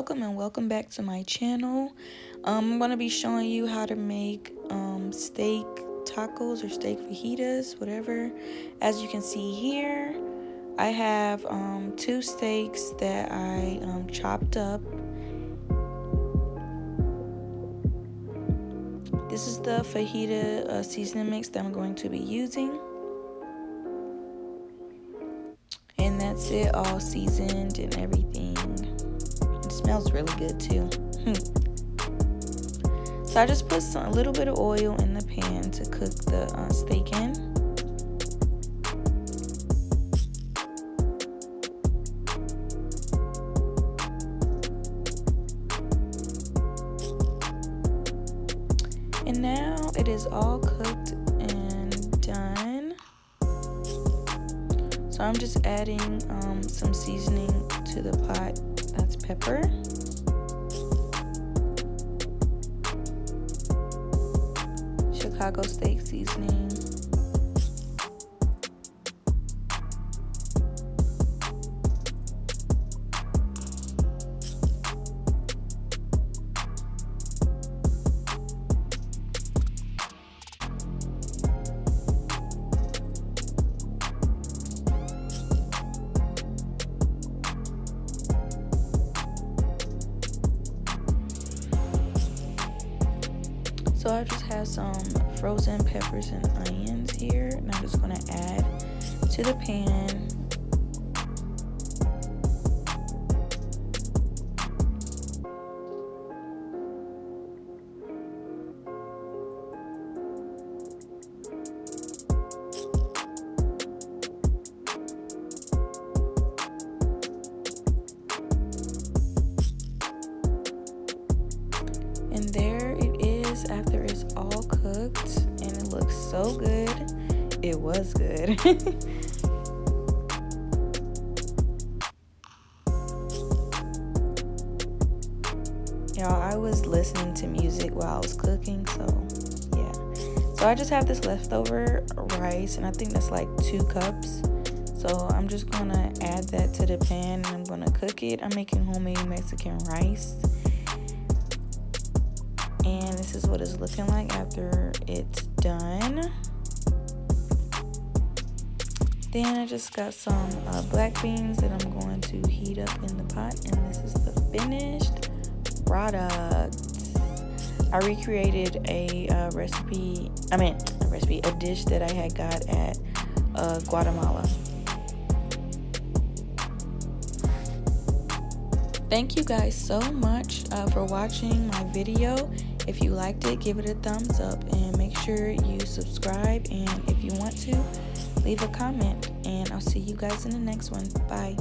welcome and welcome back to my channel. I'm going to be showing you how to make steak tacos or steak fajitas, whatever. As you can see here, I have two steaks that I chopped up. This is the fajita seasoning mix that I'm going to be using. And that's it, all seasoned and everything. It smells really good too. So I just put a little bit of oil in the pan to cook the steak in. And now it is all cooked and done. So I'm just adding some seasoning to the pot. That's pepper. Chicago steak seasoning. So I just have some frozen peppers and onions here, and I'm just going to add to the pan. And there it is after it's all cooked, and it looks so good. It was good. Y'all, I was listening to music while I was cooking, so yeah. So I just have this leftover rice, and I think that's like 2 cups. So I'm just gonna add that to the pan, and I'm gonna cook it. I'm making homemade Mexican rice. And this is what it's looking like after it's done. Then I just got some black beans that I'm going to heat up in the pot. And this is the finished product. I recreated a dish that I had got at Guatemala. Thank you guys so much for watching my video. If you liked it, give it a thumbs up and make sure you subscribe. And if you want to, leave a comment. And I'll see you guys in the next one. Bye.